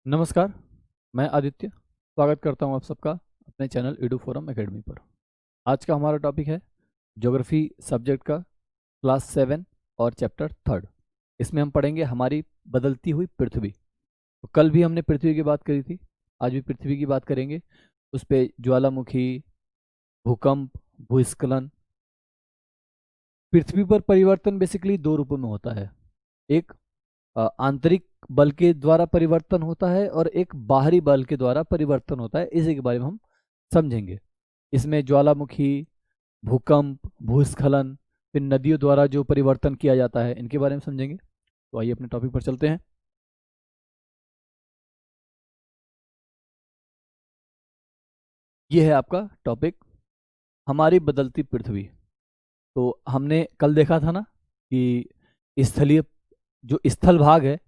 नमस्कार। मैं आदित्य स्वागत करता हूं आप सबका अपने चैनल एडू फोरम एकेडमी पर। आज का हमारा टॉपिक है ज्योग्राफी सब्जेक्ट का क्लास 7 और चैप्टर 3। इसमें हम पढ़ेंगे हमारी बदलती हुई पृथ्वी। तो कल भी हमने पृथ्वी की बात करी थी, आज भी पृथ्वी की बात करेंगे। उस पे ज्वालामुखी, भूकंप, भूस्खलन। पृथ्वी पर परिवर्तन बेसिकली दो रूपों में होता है। एक आंतरिक बल के द्वारा परिवर्तन होता है और एक बाहरी बल के द्वारा परिवर्तन होता है। इसी के बारे में हम समझेंगे। इसमें ज्वालामुखी, भूकंप, भूस्खलन, फिर नदियों द्वारा जो परिवर्तन किया जाता है, इनके बारे में समझेंगे। तो आइए अपने टॉपिक पर चलते हैं। ये है आपका टॉपिक, हमारी बदलती पृथ्वी। तो हमने कल देखा था ना कि स्थलीय जो स्थल भाग है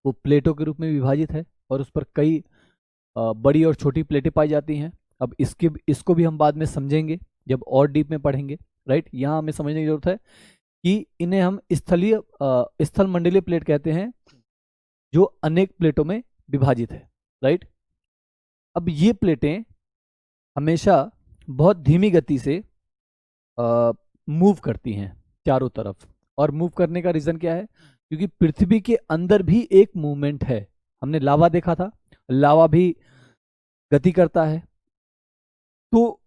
वो प्लेटों के रूप में विभाजित है और उस पर कई बड़ी और छोटी प्लेटें पाई जाती हैं। अब इसको भी हम बाद में समझेंगे जब और डीप में पढ़ेंगे। राइट, यहाँ हमें समझने की जरूरत है कि इन्हें हम स्थल मंडलीय प्लेट कहते हैं, जो अनेक प्लेटों में विभाजित है। राइट, अब ये प्लेटें हमेशा बहुत धीमी गति से मूव करती हैं चारों तरफ। और मूव करने का रीजन क्या है? क्योंकि पृथ्वी के अंदर भी एक मूवमेंट है। हमने लावा देखा था, लावा भी गति करता है। तो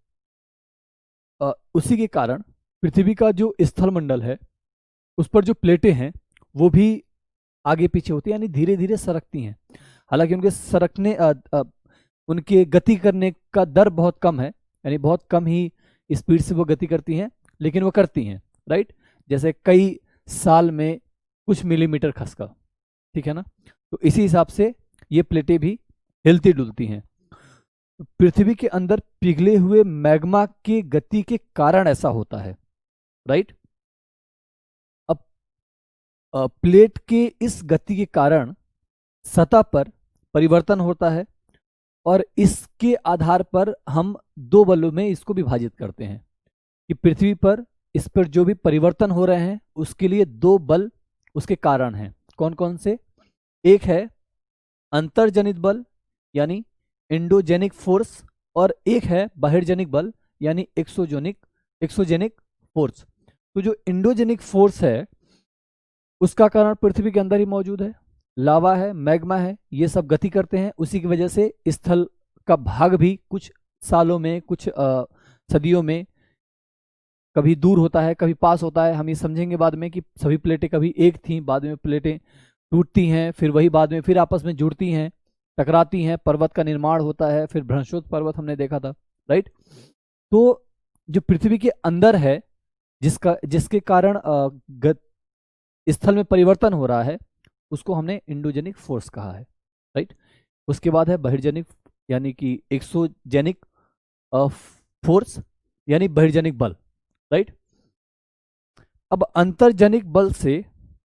उसी के कारण पृथ्वी का जो स्थल मंडल है उस पर जो प्लेटें हैं वो भी आगे पीछे होती है, यानी धीरे धीरे सरकती हैं। हालांकि उनके उनके गति करने का दर बहुत कम है, यानी बहुत कम ही स्पीड से वो गति करती हैं, लेकिन वो करती हैं। राइट, जैसे कई साल में कुछ मिलीमीटर खसका, ठीक है ना। तो इसी हिसाब से ये प्लेटें भी हिलती डुलती हैं। पृथ्वी के अंदर पिघले हुए मैग्मा की गति के कारण ऐसा होता है। राइट, अब प्लेट के इस गति के कारण सतह पर परिवर्तन होता है और इसके आधार पर हम दो बलों में इसको विभाजित करते हैं कि पृथ्वी पर इस पर जो भी परिवर्तन हो रहे हैं उसके लिए दो बल उसके कारण हैं। कौन कौन से? एक है अंतर्जनित बल यानी एंडोजेनिक फोर्स, और एक है बाह्यजनिक बल यानी एक्सोजेनिक फोर्स। तो जो एंडोजेनिक फोर्स है उसका कारण पृथ्वी के अंदर ही मौजूद है, लावा है, मैग्मा है, ये सब गति करते हैं। उसी की वजह से स्थल का भाग भी कुछ सालों में, कुछ सदियों में कभी दूर होता है, कभी पास होता है। हम ये समझेंगे बाद में कि सभी प्लेटें कभी एक थी, बाद में प्लेटें टूटती हैं, फिर वही बाद में फिर आपस में जुड़ती हैं, टकराती हैं, पर्वत का निर्माण होता है, फिर भ्रंशोत पर्वत हमने देखा था। राइट, तो जो पृथ्वी के अंदर है जिसके कारण स्थल में परिवर्तन हो रहा है उसको हमने इंडोजेनिक फोर्स कहा है। राइट, उसके बाद है बहिर्जनिक यानी कि एक्सोजेनिक फोर्स यानी बहिर्जनिक बल। राइट, अब अंतर्जनिक बल से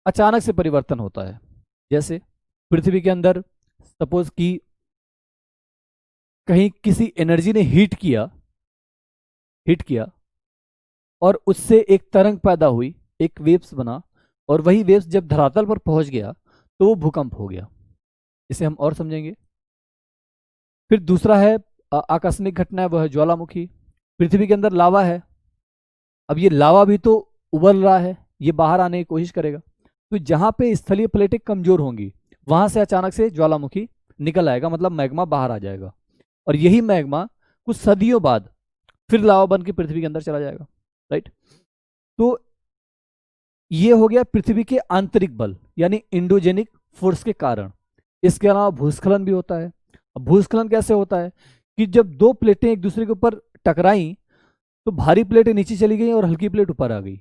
अचानक से परिवर्तन होता है। जैसे पृथ्वी के अंदर सपोज कि कहीं किसी एनर्जी ने हीट किया और उससे एक तरंग पैदा हुई, एक वेव्स बना, और वही वेव्स जब धरातल पर पहुंच गया तो वो भूकंप हो गया। इसे हम और समझेंगे। फिर दूसरा है आकस्मिक घटना, है वह है ज्वालामुखी। पृथ्वी के अंदर लावा है, अब ये लावा भी तो उबल रहा है, ये बाहर आने की कोशिश करेगा। तो जहां पे स्थलीय प्लेटें कमजोर होंगी वहां से अचानक से ज्वालामुखी निकल आएगा, मतलब मैग्मा बाहर आ जाएगा, और यही मैग्मा कुछ सदियों बाद फिर लावा बन के पृथ्वी के अंदर चला जाएगा। राइट, तो ये हो गया पृथ्वी के आंतरिक बल यानी इंडोजेनिक फोर्स के कारण। इसके अलावा भूस्खलन भी होता है। अब भूस्खलन कैसे होता है कि जब दो प्लेटें एक दूसरे के ऊपर टकराई तो भारी प्लेटें नीचे चली गई और हल्की प्लेट ऊपर आ गई।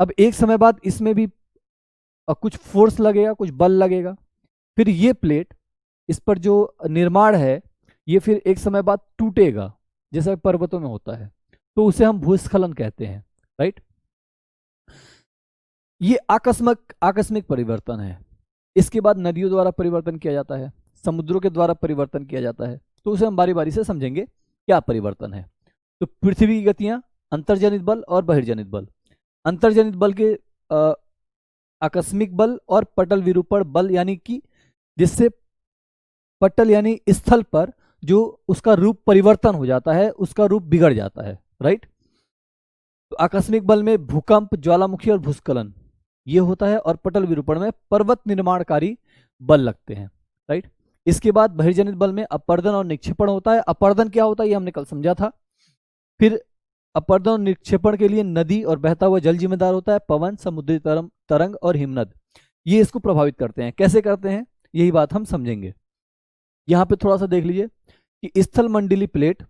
अब एक समय बाद इसमें भी कुछ फोर्स लगेगा, कुछ बल लगेगा, फिर ये प्लेट, इस पर जो निर्माण है ये फिर एक समय बाद टूटेगा, जैसा पर्वतों में होता है। तो उसे हम भूस्खलन कहते हैं। राइट, ये आकस्मिक परिवर्तन है। इसके बाद नदियों द्वारा परिवर्तन किया जाता है, समुद्रों के द्वारा परिवर्तन किया जाता है। तो उसे हम बारी बारी से समझेंगे क्या परिवर्तन है। तो पृथ्वी की गतियां, अंतर्जनित बल और बहिर्जनित बल। अंतर्जनित बल के आकस्मिक बल और पटल विरूपण बल, यानी कि जिससे पटल यानी स्थल पर जो उसका रूप परिवर्तन हो जाता है, उसका रूप बिगड़ जाता है, राइट। तो आकस्मिक बल में भूकंप, ज्वालामुखी और भूस्खलन ये होता है, और पटल विरूपण में पर्वत निर्माणकारी बल लगते हैं, राइट। इसके बाद बहिर्जनित बल में अपर्दन और निक्षेपण होता है। अपर्दन क्या होता है ये हमने कल समझा था। फिर अपर्दन और निक्षेपण के लिए नदी और बहता हुआ जल जिम्मेदार होता है। पवन, समुद्री तरंग और हिमनद ये इसको प्रभावित करते हैं। कैसे करते हैं यही बात हम समझेंगे। यहां पे थोड़ा सा देख लीजिए कि स्थल मंडली प्लेट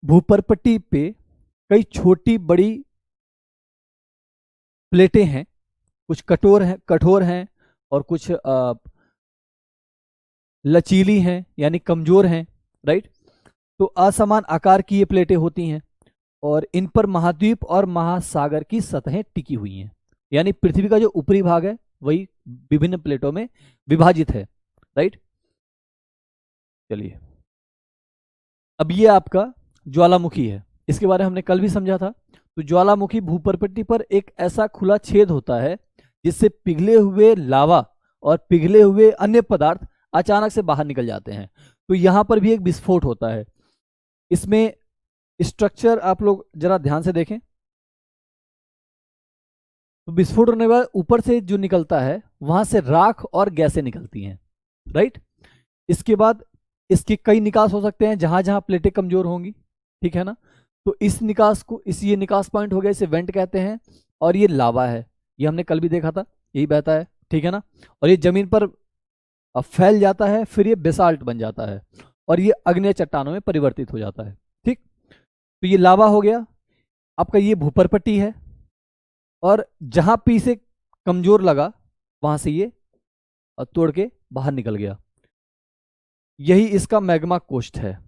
भूपरपट्टी पे कई छोटी बड़ी प्लेटें हैं, कुछ कठोर हैं और कुछ लचीली हैं यानी कमजोर हैं, राइट। तो असमान आकार की ये प्लेटें होती हैं और इन पर महाद्वीप और महासागर की सतहें टिकी हुई हैं। यानी पृथ्वी का जो ऊपरी भाग है वही विभिन्न प्लेटों में विभाजित है, राइट। चलिए, अब ये आपका ज्वालामुखी है, इसके बारे में हमने कल भी समझा था। तो ज्वालामुखी भूपरपट्टी पर एक ऐसा खुला छेद होता है जिससे पिघले हुए लावा और पिघले हुए अन्य पदार्थ अचानक से बाहर निकल जाते हैं। तो यहां पर भी एक विस्फोट होता है। इसमें स्ट्रक्चर आप लोग जरा ध्यान से देखें। तो विस्फोट होने के बाद ऊपर से जो निकलता है वहां से राख और गैसें निकलती हैं, राइट। इसके बाद इसके कई निकास हो सकते हैं जहां जहां प्लेटें कमजोर होंगी, ठीक है ना। तो इस निकास को ये निकास पॉइंट हो गया, इसे वेंट कहते हैं। और ये लावा है, ये हमने कल भी देखा था, यही बहता है, ठीक है ना। और ये जमीन पर फैल जाता है, फिर ये बेसाल्ट बन जाता है और ये अग्नेय चट्टानों में परिवर्तित हो जाता है, ठीक। तो ये लावा हो गया आपका, ये भूपरपट्टी है और जहां पे इसे कमजोर लगा वहां से ये तोड़ के बाहर निकल गया। यही इसका मैग्मा कोष्ठ है,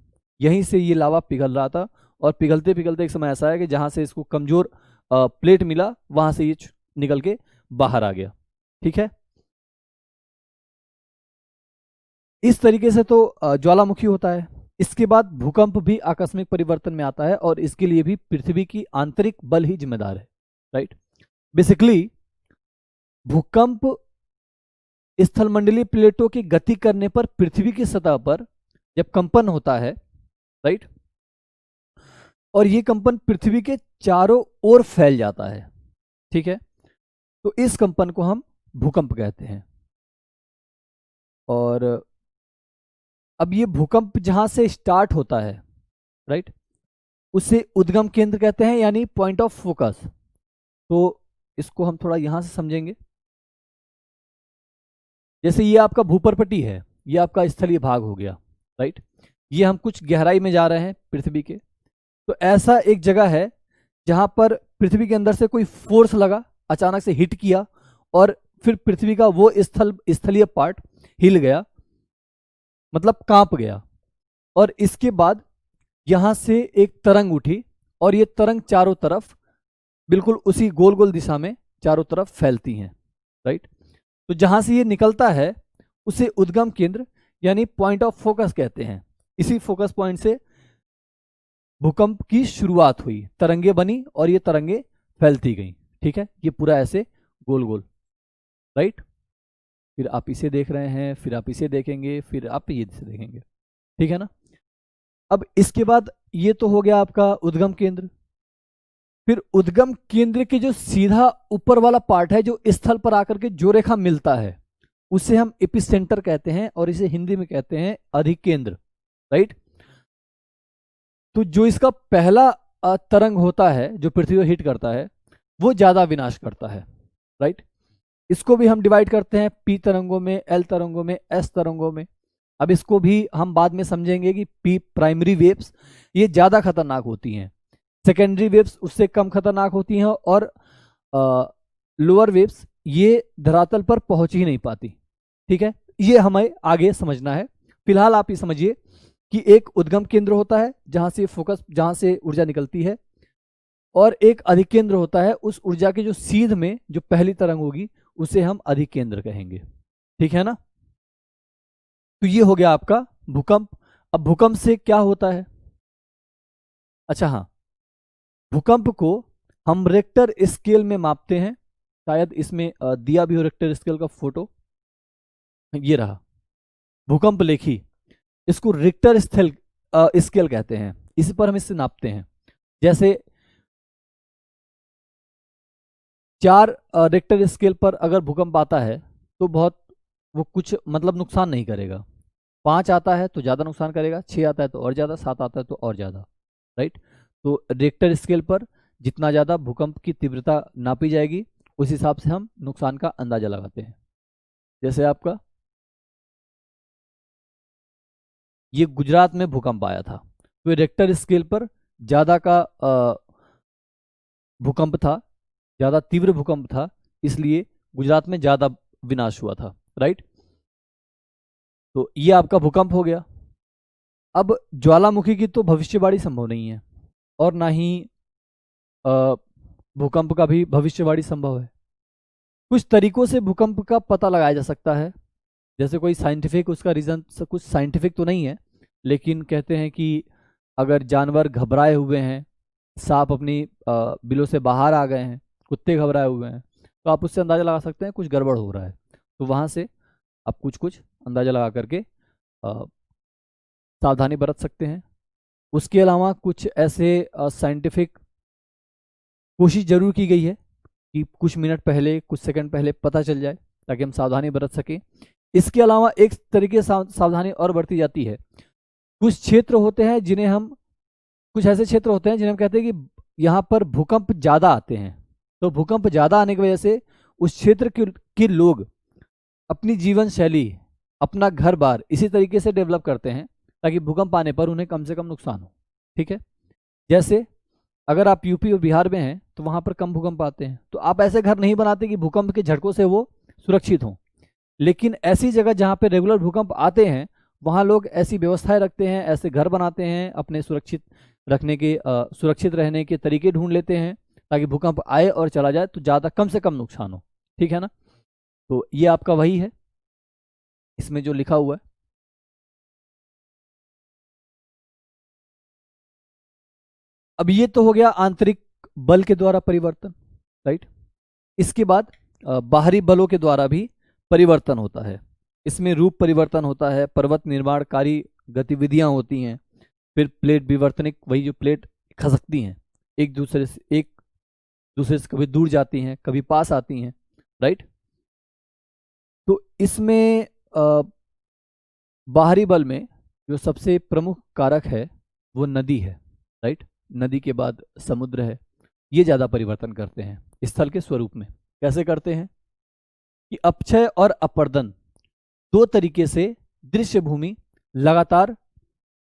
यहीं से ये लावा पिघल रहा था और पिघलते पिघलते एक समय ऐसा है कि जहां से इसको कमजोर प्लेट मिला वहां से ये निकल के बाहर आ गया, ठीक है। इस तरीके से तो ज्वालामुखी होता है। इसके बाद भूकंप भी आकस्मिक परिवर्तन में आता है और इसके लिए भी पृथ्वी की आंतरिक बल ही जिम्मेदार है, राइट। बेसिकली भूकंप स्थलमंडलीय प्लेटों की गति करने पर पृथ्वी की सतह पर जब कंपन होता है, राइट, और ये कंपन पृथ्वी के चारों ओर फैल जाता है, ठीक है। तो इस कंपन को हम भूकंप कहते हैं। और अब ये भूकंप जहां से स्टार्ट होता है, राइट, उसे उद्गम केंद्र कहते हैं यानी पॉइंट ऑफ फोकस। तो इसको हम थोड़ा यहां से समझेंगे। जैसे ये आपका भूपरपट्टी है, ये आपका स्थलीय भाग हो गया, राइट। ये हम कुछ गहराई में जा रहे हैं पृथ्वी के। तो ऐसा एक जगह है जहां पर पृथ्वी के अंदर से कोई फोर्स लगा, अचानक से हिट किया और फिर पृथ्वी का वो स्थलीय पार्ट हिल गया, मतलब कांप गया। और इसके बाद यहां से एक तरंग उठी और ये तरंग चारों तरफ बिल्कुल उसी गोल गोल दिशा में चारों तरफ फैलती हैं, राइट। तो जहां से ये निकलता है उसे उद्गम केंद्र यानी पॉइंट ऑफ फोकस कहते हैं। इसी फोकस पॉइंट से भूकंप की शुरुआत हुई, तरंगे बनी और ये तरंगे फैलती गई, ठीक है। ये पूरा ऐसे गोल गोल, राइट। फिर आप इसे देख रहे हैं, फिर आप इसे देखेंगे, फिर आप ये देखेंगे, ठीक है ना। अब इसके बाद ये तो हो गया आपका उद्गम केंद्र। फिर उद्गम केंद्र के जो सीधा ऊपर वाला पार्ट है, जो स्थल पर आकर के जो रेखा मिलता है, उसे हम एपिसेंटर कहते हैं और इसे हिंदी में कहते हैं अधिकेंद्र, राइट। तो जो इसका पहला तरंग होता है जो पृथ्वी को हिट करता है वो ज्यादा विनाश करता है, राइट। इसको भी हम डिवाइड करते हैं पी तरंगों में, एल तरंगों में, एस तरंगों में। अब इसको भी हम बाद में समझेंगे कि पी प्राइमरी वेव्स ये ज्यादा खतरनाक होती हैं, सेकेंडरी वेव्स उससे कम खतरनाक होती हैं और लोअर वेव्स ये धरातल पर पहुंच ही नहीं पाती, ठीक है। ये हमें आगे समझना है। फिलहाल आप ये समझिए कि एक उद्गम केंद्र होता है जहां से फोकस, जहां से ऊर्जा निकलती है, और एक अधिकेंद्र होता है, उस ऊर्जा के जो सीध में जो पहली तरंग होगी उसे हम अधिकेंद्र कहेंगे, ठीक है ना। तो ये हो गया आपका भूकंप। अब भूकंप से क्या होता है, अच्छा हाँ, भूकंप को हम रेक्टर स्केल में मापते हैं। शायद इसमें दिया भी हो रेक्टर स्केल का फोटो, ये रहा भूकंप लेखी, इसको रिक्टर स्केल कहते हैं, इस पर हम इससे नापते हैं। जैसे 4 रिक्टर स्केल पर अगर भूकंप आता है तो बहुत वो कुछ मतलब नुकसान नहीं करेगा। 5 आता है तो ज़्यादा नुकसान करेगा, 6 आता है तो और ज़्यादा, 7 आता है तो और ज़्यादा, राइट। तो रिक्टर स्केल पर जितना ज़्यादा भूकंप की तीव्रता नापी जाएगी उस हिसाब से हम नुकसान का अंदाजा लगाते हैं। जैसे आपका ये गुजरात में भूकंप आया था, तो रिक्टर स्केल पर ज़्यादा का भूकंप था, ज़्यादा तीव्र भूकंप था, इसलिए गुजरात में ज़्यादा विनाश हुआ था, राइट। तो ये आपका भूकंप हो गया। अब ज्वालामुखी की तो भविष्यवाणी संभव नहीं है और ना ही भूकंप का भी भविष्यवाणी संभव है। कुछ तरीकों से भूकंप का पता लगाया जा सकता है, जैसे कोई साइंटिफिक उसका रीज़न कुछ साइंटिफिक तो नहीं है, लेकिन कहते हैं कि अगर जानवर घबराए हुए हैं, सांप अपनी बिलों से बाहर आ गए हैं, कुत्ते घबराए हुए हैं, तो आप उससे अंदाज़ा लगा सकते हैं कुछ गड़बड़ हो रहा है। तो वहाँ से आप कुछ कुछ अंदाज़ा लगा करके सावधानी बरत सकते हैं। उसके अलावा कुछ ऐसे साइंटिफिक कोशिश जरूर की गई है कि कुछ मिनट पहले, कुछ सेकंड पहले पता चल जाए ताकि हम सावधानी बरत सकें। इसके अलावा एक तरीके से सावधानी और बरती जाती है। कुछ क्षेत्र होते हैं जिन्हें हम कुछ ऐसे क्षेत्र होते हैं जिन्हें हम कहते हैं कि यहाँ पर भूकंप ज़्यादा आते हैं। तो भूकंप ज़्यादा आने की वजह से उस क्षेत्र के लोग अपनी जीवन शैली, अपना घर बार इसी तरीके से डेवलप करते हैं ताकि भूकंप आने पर उन्हें कम से कम नुकसान हो। ठीक है, जैसे अगर आप यूपी और बिहार में हैं तो वहाँ पर कम भूकंप आते हैं, तो आप ऐसे घर नहीं बनाते कि भूकंप के झटकों से वो सुरक्षित हों। लेकिन ऐसी जगह जहाँ पे रेगुलर भूकंप आते हैं वहाँ लोग ऐसी व्यवस्थाएं रखते हैं, ऐसे घर बनाते हैं, अपने सुरक्षित रहने के तरीके ढूंढ लेते हैं ताकि भूकंप आए और चला जाए तो ज़्यादा कम से कम नुकसान हो। ठीक है ना, तो ये आपका वही है इसमें जो लिखा हुआ है। अब ये तो हो गया आंतरिक बल के द्वारा परिवर्तन, राइट। इसके बाद बाहरी बलों के द्वारा भी परिवर्तन होता है। इसमें रूप परिवर्तन होता है, पर्वत निर्माणकारी गतिविधियां होती हैं, फिर प्लेट विवर्तनिक, वही जो प्लेट खसकती हैं एक दूसरे से कभी दूर जाती हैं कभी पास आती हैं, राइट। तो इसमें बाहरी बल में जो सबसे प्रमुख कारक है वो नदी है, राइट। नदी के बाद समुद्र है, ये ज़्यादा परिवर्तन करते हैं स्थल के स्वरूप में। कैसे करते हैं कि अपक्षय और अपर्दन दो तरीके से दृश्य भूमि लगातार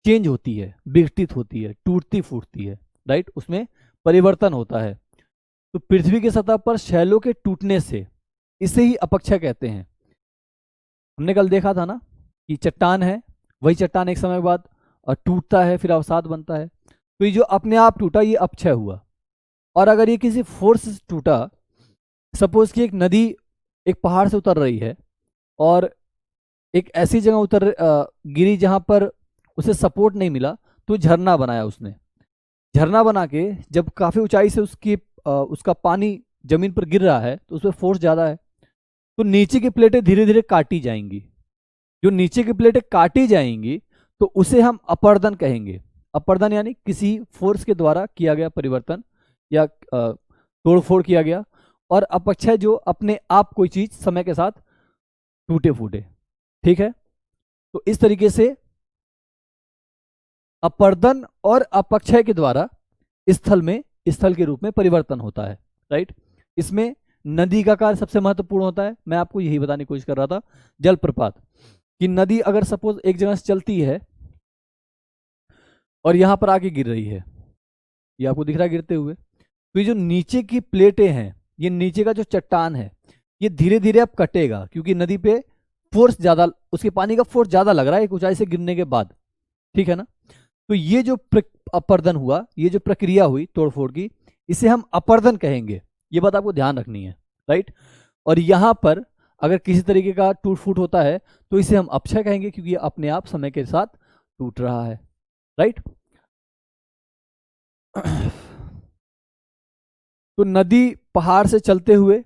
चेंज होती है, विघटित होती है, टूटती फूटती है, राइट, उसमें परिवर्तन होता है। तो पृथ्वी की सतह पर शैलों के टूटने से इसे ही अपक्षय कहते हैं। हमने कल देखा था ना कि चट्टान है, वही चट्टान एक समय के बाद टूटता है, फिर अवसाद बनता है, तो ये जो अपने आप टूटा ये अपक्षय हुआ। और अगर ये किसी फोर्स से टूटा, सपोज कि एक नदी एक पहाड़ से उतर रही है और एक ऐसी जगह गिरी जहां पर उसे सपोर्ट नहीं मिला, तो झरना बनाया उसने। झरना बना के जब काफी ऊंचाई से उसका पानी जमीन पर गिर रहा है तो उसमें फोर्स ज्यादा है, तो नीचे की प्लेटें धीरे धीरे काटी जाएंगी। जो नीचे की प्लेटें काटी जाएंगी तो उसे हम अपर्दन कहेंगे। अपर्दन यानी किसी फोर्स के द्वारा किया गया परिवर्तन या तोड़फोड़ किया गया। और अपक्षय जो अपने आप कोई चीज समय के साथ टूटे फूटे। ठीक है, तो इस तरीके से अपर्दन और अपक्षय के द्वारा स्थल के रूप में परिवर्तन होता है, राइट। इसमें नदी का कार्य सबसे महत्वपूर्ण होता है। मैं आपको यही बताने की कोशिश कर रहा था, जलप्रपात कि नदी अगर सपोज एक जगह से चलती है और यहां पर आके गिर रही है, ये आपको दिख रहा है गिरते हुए, तो ये जो नीचे की प्लेटें हैं, ये नीचे का जो चट्टान है, ये धीरे धीरे अब कटेगा क्योंकि नदी पे फोर्स ज्यादा, उसके पानी का फोर्स ज्यादा लग रहा है एक ऊंचाई से गिरने के बाद। ठीक है ना, तो ये जो अपर्दन हुआ, ये जो प्रक्रिया हुई तोड़फोड़ की, इसे हम अपर्दन कहेंगे। ये बात आपको ध्यान रखनी है, राइट। और यहां पर अगर किसी तरीके का टूट फूट होता है तो इसे हम अपक्षय कहेंगे क्योंकि ये अपने आप समय के साथ टूट रहा है, राइट। तो नदी पहाड़ से चलते हुए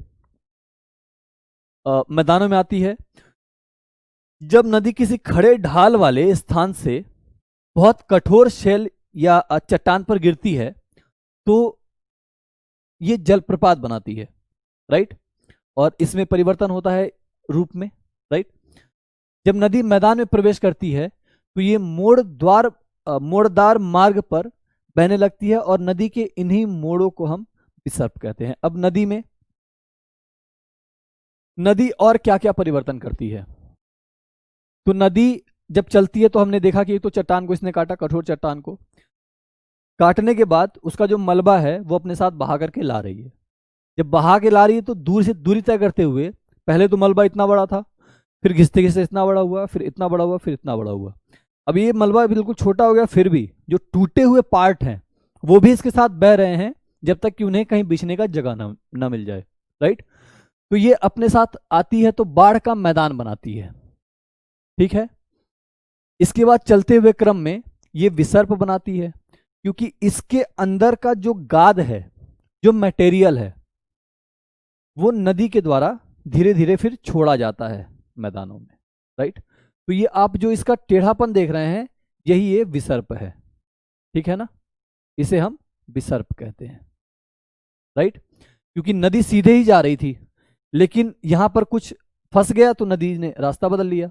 मैदानों में आती है, जब नदी किसी खड़े ढाल वाले स्थान से बहुत कठोर शैल या चट्टान पर गिरती है तो ये जलप्रपात बनाती है, राइट। और इसमें परिवर्तन होता है रूप में, राइट। जब नदी मैदान में प्रवेश करती है तो ये मोड़दार मार्ग पर बहने लगती है और नदी के इन्हीं मोड़ों को हम विसर्प कहते हैं। अब नदी और क्या क्या परिवर्तन करती है? तो नदी जब चलती है तो हमने देखा कि एक तो चट्टान को इसने काटा, कठोर चट्टान को काटने के बाद उसका जो मलबा है वो अपने साथ बहा करके ला रही है। जब बहा के ला रही है तो दूर से दूरी तय करते हुए पहले तो मलबा इतना बड़ा था, फिर घिसते घिसते इतना बड़ा हुआ, फिर इतना बड़ा हुआ, फिर इतना बड़ा हुआ। अब ये मलबा बिल्कुल छोटा हो गया, फिर भी जो टूटे हुए पार्ट हैं वो भी इसके साथ बह रहे हैं जब तक कि उन्हें कहीं बिछने का जगह ना मिल जाए, राइट। तो ये अपने साथ आती है तो बाढ़ का मैदान बनाती है, ठीक है। इसके बाद चलते हुए क्रम में ये विसर्प बनाती है, क्योंकि इसके अंदर का जो गाद है, जो मटेरियल है, वो नदी के द्वारा धीरे धीरे फिर छोड़ा जाता है मैदानों में, राइट। तो ये आप जो इसका टेढ़ापन देख रहे हैं यही ये विसर्प है, ठीक है ना। इसे हम विसर्प कहते हैं, राइट। क्योंकि नदी सीधे ही जा रही थी लेकिन यहां पर कुछ फंस गया तो नदी ने रास्ता बदल लिया,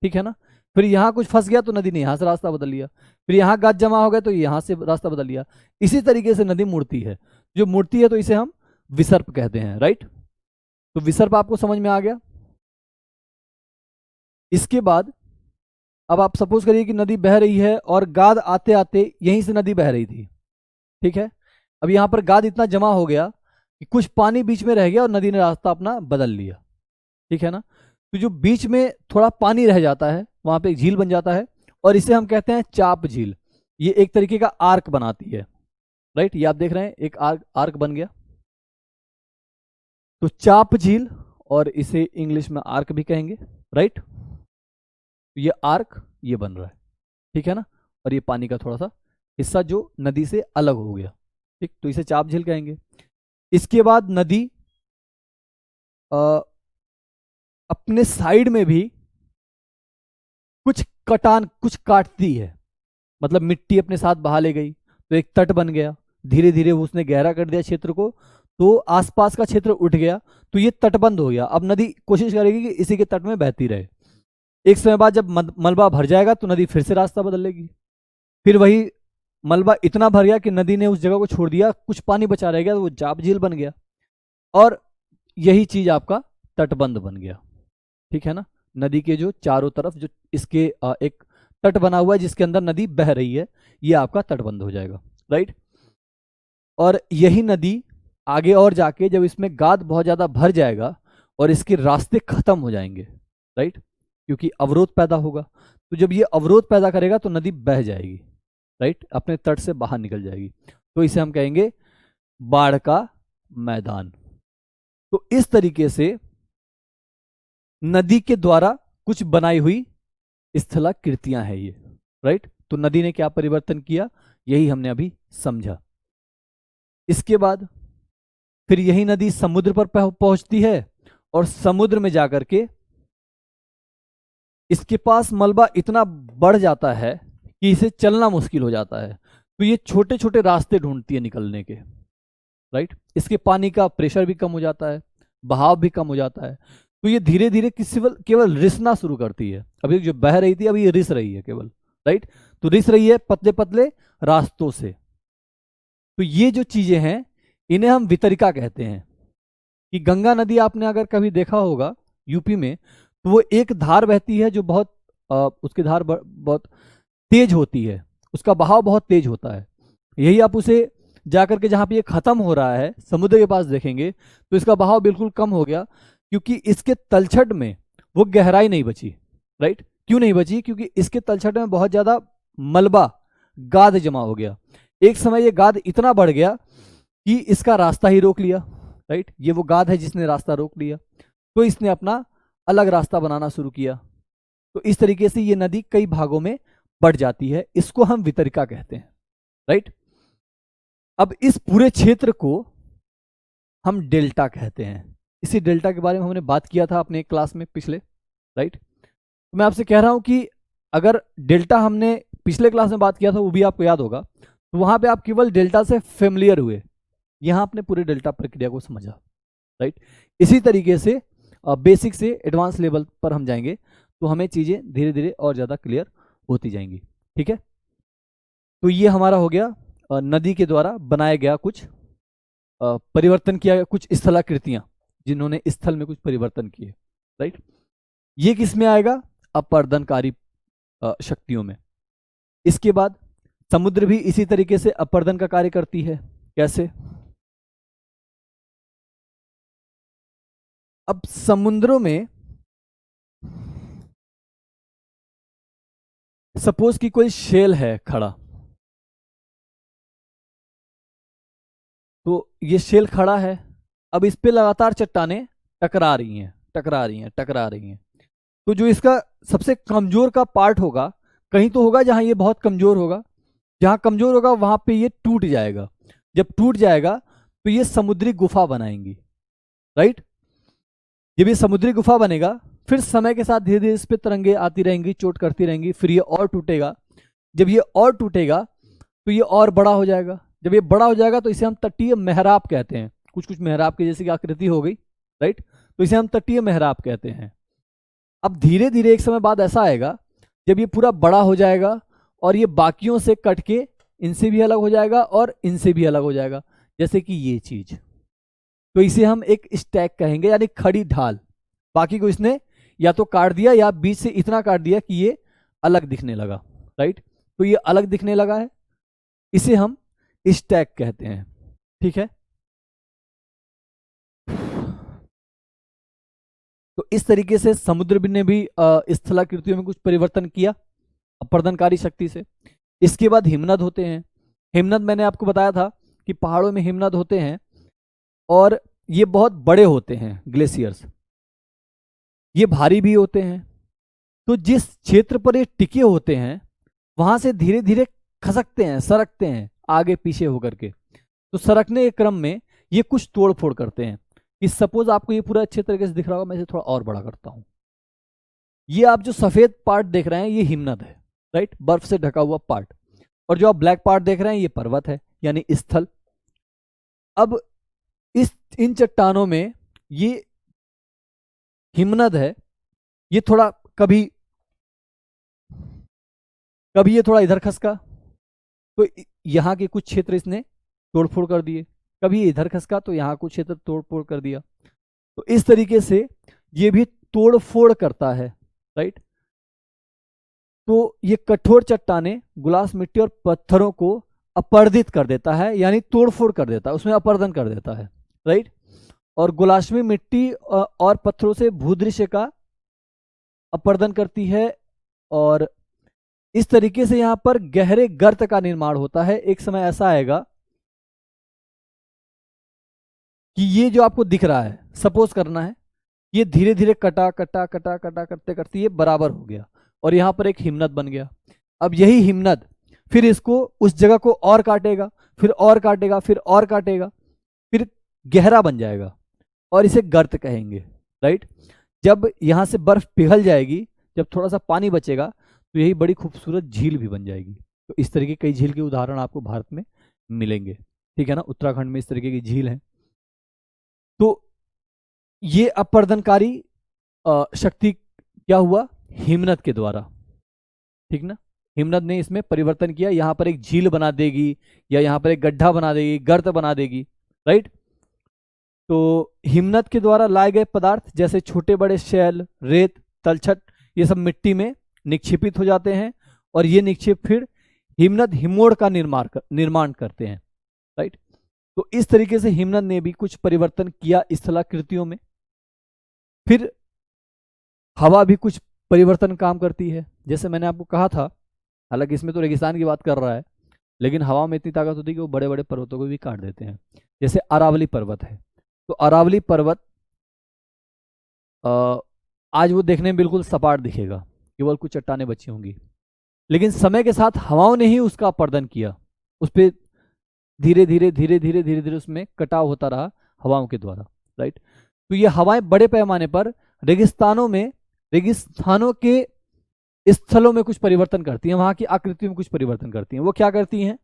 ठीक है ना। फिर यहां कुछ फंस गया तो नदी ने यहां से रास्ता बदल लिया, फिर यहां गाद जमा हो गया तो यहां से रास्ता बदल लिया। इसी तरीके से नदी मुड़ती है, जो मुड़ती है तो इसे हम विसर्प कहते हैं, राइट। तो विसर्प आपको समझ में आ गया। इसके बाद अब आप सपोज करिए कि नदी बह रही है और गाद आते आते यहीं से नदी बह रही थी, ठीक है। अब यहां पर गाद इतना जमा हो गया कि कुछ पानी बीच में रह गया और नदी ने रास्ता अपना बदल लिया, ठीक है ना। तो जो बीच में थोड़ा पानी रह जाता है वहां पे एक झील बन जाता है और इसे हम कहते हैं चाप झील। ये एक तरीके का आर्क बनाती है, राइट। ये आप देख रहे हैं एक आर्क बन गया, तो चाप झील, और इसे इंग्लिश में आर्क भी कहेंगे, राइट। ये आर्क ये बन रहा है, ठीक है ना। और ये पानी का थोड़ा सा हिस्सा जो नदी से अलग हो गया, ठीक, तो इसे चाप झील कहेंगे। इसके बाद नदी अपने साइड में भी कुछ काटती है, मतलब मिट्टी अपने साथ बहा ले गई तो एक तट बन गया, धीरे धीरे उसने गहरा कर दिया क्षेत्र को तो आसपास का क्षेत्र उठ गया तो ये तटबंध हो गया। अब नदी कोशिश करेगी कि इसी के तट में बहती रहे। एक समय बाद जब मलबा भर जाएगा तो नदी फिर से रास्ता बदल लेगी, फिर वही मलबा इतना भर गया कि नदी ने उस जगह को छोड़ दिया, कुछ पानी बचा रह गया तो वो चाप झील बन गया और यही चीज आपका तटबंध बन गया, ठीक है ना। नदी के जो चारों तरफ जो इसके एक तट बना हुआ है जिसके अंदर नदी बह रही है, ये आपका तटबंध हो जाएगा, राइट। और यही नदी आगे और जाके जब इसमें गाद बहुत ज्यादा भर जाएगा और इसके रास्ते खत्म हो जाएंगे, राइट, क्योंकि अवरोध पैदा होगा। तो जब ये अवरोध पैदा करेगा तो नदी बह जाएगी, राइट, अपने तट से बाहर निकल जाएगी, तो इसे हम कहेंगे बाढ़ का मैदान। तो इस तरीके से नदी के द्वारा कुछ बनाई हुई स्थलाकृतियां हैं ये, राइट। तो नदी ने क्या परिवर्तन किया यही हमने अभी समझा। इसके बाद फिर यही नदी समुद्र पर पहुंचती है और समुद्र में जाकर के इसके पास मलबा इतना बढ़ जाता है कि इसे चलना मुश्किल हो जाता है, तो ये छोटे छोटे रास्ते ढूंढती है निकलने के, राइट। इसके पानी का प्रेशर भी कम हो जाता है, बहाव भी कम हो जाता है, तो ये धीरे धीरे केवल रिसना शुरू करती है। अभी जो बह रही थी अभी ये रिस रही है केवल, राइट। तो रिस रही है पतले पतले रास्तों से। तो ये जो चीजें हैं इन्हें हम वितरिका कहते हैं। कि गंगा नदी आपने अगर कभी देखा होगा यूपी में तो वो एक धार बहती है जो बहुत उसकी धार बहुत तेज होती है, उसका बहाव बहुत तेज होता है। यही आप उसे जाकर के जहां पे ये खत्म हो रहा है समुद्र के पास देखेंगे तो इसका बहाव बिल्कुल कम हो गया, क्योंकि इसके तलछट में वो गहराई नहीं बची, राइट। क्यों नहीं बची? क्योंकि इसके तलछट में बहुत ज्यादा मलबा गाद जमा हो गया। एक समय ये गाद इतना बढ़ गया कि इसका रास्ता ही रोक लिया, राइट। ये वो गाद है जिसने रास्ता रोक लिया, तो इसने अपना अलग रास्ता बनाना शुरू किया। तो इस तरीके से ये नदी कई भागों में बढ़ जाती है, इसको हम वितरिका कहते हैं, राइट। अब इस पूरे क्षेत्र को हम डेल्टा कहते हैं। इसी डेल्टा के बारे में हमने बात किया था अपने क्लास में पिछले, राइट। तो मैं आपसे कह रहा हूं कि अगर डेल्टा हमने पिछले क्लास में बात किया था, वो भी आपको याद होगा, तो वहां पे आप केवल डेल्टा से फेमिलियर हुए, यहां आपने पूरे डेल्टा प्रक्रिया को समझा, राइट। इसी तरीके से बेसिक से एडवांस लेवल पर हम जाएंगे तो हमें चीजें धीरे धीरे और ज्यादा क्लियर होती जाएंगी, ठीक है। तो ये हमारा हो गया नदी के द्वारा बनाया गया कुछ परिवर्तन किया गया कुछ स्थलाकृतियां, जिन्होंने स्थल में कुछ परिवर्तन किए, राइट। ये किस में आएगा? अपरदनकारी शक्तियों में। इसके बाद समुद्र भी इसी तरीके से अपरदन का कार्य करती है। कैसे? अब समुद्रों में सपोज कि कोई शेल है खड़ा, तो ये शेल खड़ा है, अब इस पे लगातार चट्टानें टकरा रही हैं, टकरा रही हैं, टकरा रही हैं। तो जो इसका सबसे कमजोर का पार्ट होगा, कहीं तो होगा जहां ये बहुत कमजोर होगा, जहां कमजोर होगा वहां पे ये टूट जाएगा। जब टूट जाएगा तो ये समुद्री गुफा बनाएंगी, राइट। जब ये समुद्री गुफा बनेगा, फिर समय के साथ धीरे धीरे इस पे तरंगे आती रहेंगी, चोट करती रहेंगी, फिर ये और टूटेगा। जब ये और टूटेगा तो ये और बड़ा हो जाएगा। जब ये बड़ा हो जाएगा तो इसे हम तटीय मेहराब कहते हैं। कुछ कुछ मेहराब की जैसी आकृति हो गई, राइट, तो इसे हम तटीय मेहराब कहते हैं। अब धीरे धीरे एक समय बाद ऐसा आएगा जब ये पूरा बड़ा हो जाएगा और ये बाकियों से कट के इनसे भी अलग हो जाएगा और इनसे भी अलग हो जाएगा, जैसे कि ये चीज। तो इसे हम एक स्टैक कहेंगे, यानी खड़ी ढाल। बाकी को इसने या तो काट दिया या बीच से इतना काट दिया कि ये अलग दिखने लगा, राइट। तो ये अलग दिखने लगा है, इसे हम स्टैक कहते हैं, ठीक है। तो इस तरीके से समुद्र ने भी स्थलाकृतियों में कुछ परिवर्तन किया अपरदनकारी शक्ति से। इसके बाद हिमनद होते हैं। हिमनद मैंने आपको बताया था कि पहाड़ों में हिमनद होते हैं और ये बहुत बड़े होते हैं, ग्लेशियर्स। ये भारी भी होते हैं। तो जिस क्षेत्र पर ये टिके होते हैं वहां से धीरे धीरे खसकते हैं, सरकते हैं आगे पीछे होकर के। तो सरकने के क्रम में ये कुछ तोड़ फोड़ करते हैं। कि सपोज आपको ये पूरा अच्छे तरीके से दिख रहा होगा, मैं इसे थोड़ा और बड़ा करता हूं। ये आप जो सफेद पार्ट देख रहे हैं ये हिमनद है, राइट, बर्फ से ढका हुआ पार्ट। और जो आप ब्लैक पार्ट देख रहे हैं ये पर्वत है, यानी स्थल। अब इन चट्टानों में ये हिमनद है, ये थोड़ा कभी कभी ये थोड़ा इधर खसका, तो यहां के कुछ क्षेत्र इसने तोड़फोड़ कर दिए। कभी इधर खसका तो यहां कुछ क्षेत्र तोड़फोड़ कर दिया। तो इस तरीके से ये भी तोड़फोड़ करता है, राइट। तो ये कठोर चट्टाने गुलास मिट्टी और पत्थरों को अपर्दित कर देता है, यानी तोड़फोड़ कर देता है, उसमें अपर्दन कर देता है, राइट। और गुलाशमी मिट्टी और पत्थरों से भूदृश्य का अपर्दन करती है। और इस तरीके से यहां पर गहरे गर्त का निर्माण होता है। एक समय ऐसा आएगा कि ये जो आपको दिख रहा है, सपोज करना है, ये धीरे धीरे कटा कटा कटा कटा करते करते ये बराबर हो गया और यहां पर एक हिमनद बन गया। अब यही हिमनद फिर इसको उस जगह को और काटेगा, फिर और काटेगा, फिर और काटेगा, फिर गहरा बन जाएगा और इसे गर्त कहेंगे, राइट। जब यहां से बर्फ पिघल जाएगी, जब थोड़ा सा पानी बचेगा, तो यही बड़ी खूबसूरत झील भी बन जाएगी। तो इस तरीके कई झील के उदाहरण आपको भारत में मिलेंगे, ठीक है ना। उत्तराखंड में इस तरीके की झील है। तो ये अपर्दनकारी शक्ति क्या हुआ? हिमनद के द्वारा, ठीक ना। हिमनद ने इसमें परिवर्तन किया, यहां पर एक झील बना देगी या यहां पर एक गड्ढा बना देगी, गर्त बना देगी, राइट। तो हिमनद के द्वारा लाए गए पदार्थ जैसे छोटे बड़े शैल, रेत, तलछट, ये सब मिट्टी में निक्षेपित हो जाते हैं और ये निक्षेप फिर हिमनद हिमोड़ का निर्माण करते हैं, राइट। तो इस तरीके से हिमनद ने भी कुछ परिवर्तन किया स्थलाकृतियों में। फिर हवा भी कुछ परिवर्तन काम करती है, जैसे मैंने आपको कहा था। हालांकि इसमें तो रेगिस्तान की बात कर रहा है, लेकिन हवा में इतनी ताकत होती है कि वो बड़े बड़े पर्वतों को भी काट देते हैं। जैसे अरावली पर्वत है, तो अरावली पर्वत आज वो देखने में बिल्कुल सपाट दिखेगा, केवल कुछ चट्टानें बची होंगी, लेकिन समय के साथ हवाओं ने ही उसका अपर्दन किया। उस पर धीरे धीरे धीरे धीरे धीरे धीरे उसमें कटाव होता रहा हवाओं के द्वारा, राइट। तो ये हवाएं बड़े पैमाने पर रेगिस्तानों के स्थलों में कुछ परिवर्तन करती हैं, वहां की आकृतियों में कुछ परिवर्तन करती हैं। वो क्या करती हैं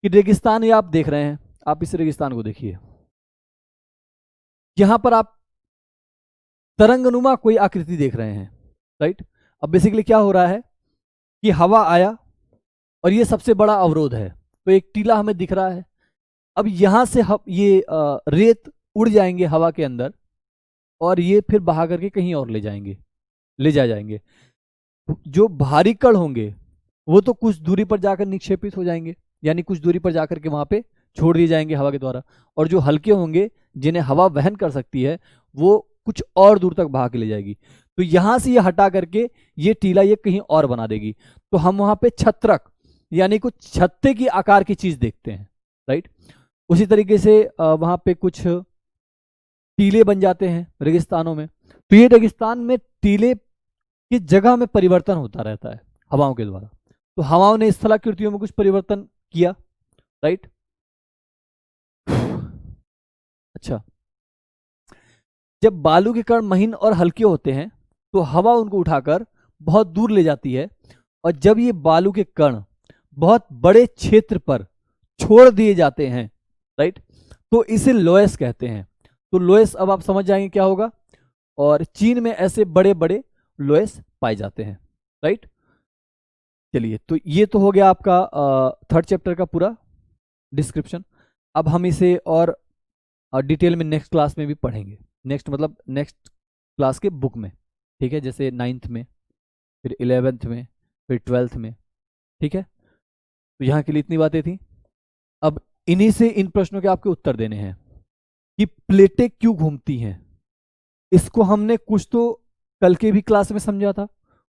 कि रेगिस्तान, ये आप देख रहे हैं, आप इस रेगिस्तान को देखिए, यहां पर आप तरंगनुमा कोई आकृति देख रहे हैं, राइट। अब बेसिकली क्या हो रहा है कि हवा आया और ये सबसे बड़ा अवरोध है, तो एक टीला हमें दिख रहा है। अब यहां से ये रेत उड़ जाएंगे हवा के अंदर और ये फिर बहा करके कहीं और ले जाएंगे। जो भारी कण होंगे वो तो कुछ दूरी पर जाकर निक्षेपित हो जाएंगे, यानी कुछ दूरी पर जाकर के वहां पे छोड़ दिए जाएंगे हवा के द्वारा, और जो हल्के होंगे जिन्हें हवा वहन कर सकती है वो कुछ और दूर तक बहा के ले जाएगी। तो यहां से ये हटा करके ये टीला ये कहीं और बना देगी, तो हम वहां पे छत्रक यानी कुछ छत्ते की आकार की चीज देखते हैं, राइट। उसी तरीके से वहां पे कुछ टीले बन जाते हैं रेगिस्तानों में। तो ये रेगिस्तान में टीले की जगह में परिवर्तन होता रहता है हवाओं के द्वारा। तो हवाओं ने स्थलाकृतियों में कुछ परिवर्तन किया, राइट। अच्छा, जब बालू के कण महीन और हल्के होते हैं तो हवा उनको उठाकर बहुत दूर ले जाती है, और जब ये बालू के कण बहुत बड़े क्षेत्र पर छोड़ दिए जाते हैं, राइट, तो इसे लोएस कहते हैं। तो लोएस अब आप समझ जाएंगे क्या होगा, और चीन में ऐसे बड़े बड़े लोएस पाए जाते हैं, राइट। चलिए, तो ये तो हो गया आपका थर्ड चैप्टर का पूरा डिस्क्रिप्शन। अब हम इसे और डिटेल में नेक्स्ट क्लास में भी पढ़ेंगे, नेक्स्ट मतलब नेक्स्ट क्लास के बुक में, ठीक है, जैसे 9th में, फिर 11th में, फिर 12th में, ठीक है। तो यहाँ के लिए इतनी बातें थी। अब इन्हीं से इन प्रश्नों के आपके उत्तर देने हैं कि प्लेटें क्यों घूमती हैं। इसको हमने कुछ तो कल के भी क्लास में समझा था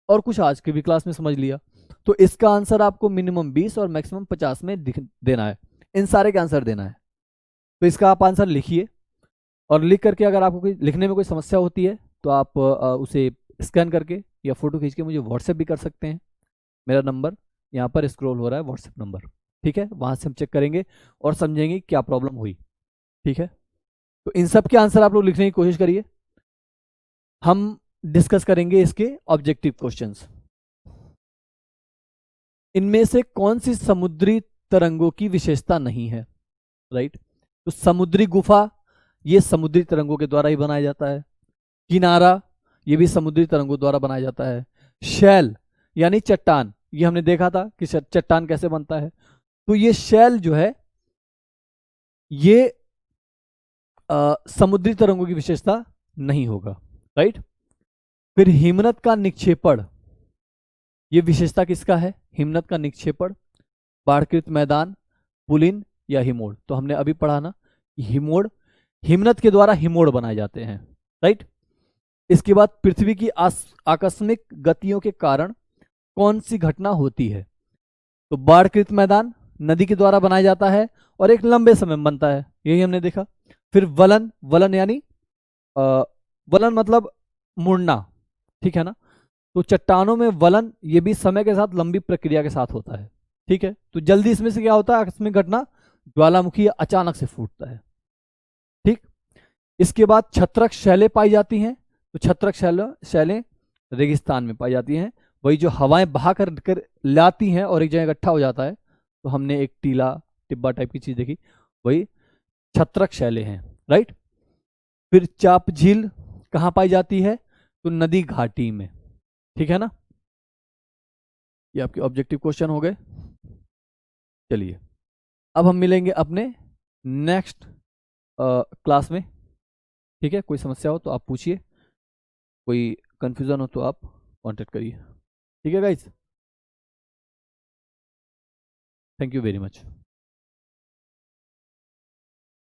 और कुछ आज के भी क्लास में समझ लिया। तो इसका आंसर आपको मिनिमम 20 और मैक्सिमम 50 में देना है, इन सारे का आंसर देना है। तो इसका आप आंसर लिखिए, और लिख करके अगर आपको लिखने में कोई समस्या होती है तो आप उसे स्कैन करके या फोटो खींच के मुझे व्हाट्सएप भी कर सकते हैं। मेरा नंबर यहाँ पर स्क्रॉल हो रहा है, व्हाट्सएप नंबर, ठीक है। वहाँ से हम चेक करेंगे और समझेंगे क्या प्रॉब्लम हुई, ठीक है। तो इन सब के आंसर आप लोग लिखने की कोशिश करिए। हम डिस्कस करेंगे इसके ऑब्जेक्टिव क्वेश्चंस। इनमें से कौन सी समुद्री तरंगों की विशेषता नहीं है, राइट। तो समुद्री गुफा, ये समुद्री तरंगों के द्वारा ही बनाया जाता है। किनारा, ये भी समुद्री तरंगों द्वारा बनाया जाता है। शैल यानी चट्टान, ये हमने देखा था कि चट्टान कैसे बनता है। तो ये शैल जो है ये समुद्री तरंगों की विशेषता नहीं होगा, राइट। फिर हिमनद का निक्षेपण, ये विशेषता किसका है, हिमनद का निक्षेपण, बाढ़कृत मैदान, पुलिन या हिमोड़। तो हमने अभी पढ़ा ना, हिमोड़, हिमनद के द्वारा हिमोड़ बनाए जाते हैं, राइट। इसके बाद पृथ्वी की आकस्मिक गतियों के कारण कौन सी घटना होती है। तो बाढ़कृत मैदान नदी के द्वारा बनाया जाता है और एक लंबे समय में बनता है, यही हमने देखा। फिर वलन, वलन यानी वलन मतलब मुड़ना, ठीक है ना। तो चट्टानों में वलन ये भी समय के साथ लंबी प्रक्रिया के साथ होता है, ठीक है। तो जल्दी इसमें से क्या होता है, आकस्मिक घटना, ज्वालामुखी अचानक से फूटता है, ठीक। इसके बाद छत्रक शैलें पाई जाती हैं। तो छत्रक शैलें रेगिस्तान में पाई जाती हैं, वही जो हवाएं बहा कर लाती हैं और एक जगह इकट्ठा हो जाता है। तो हमने एक टीला टिब्बा टाइप की चीज देखी, वही छत्रक शैलें हैं, राइट। फिर चाप झील कहाँ पाई जाती है, तो नदी घाटी में, ठीक है ना। ये आपके ऑब्जेक्टिव क्वेश्चन हो गए। चलिए, अब हम मिलेंगे अपने नेक्स्ट क्लास में, ठीक है। कोई समस्या हो तो आप पूछिए, कोई कंफ्यूजन हो तो आप कांटेक्ट करिए, ठीक है guys. Thank you very much.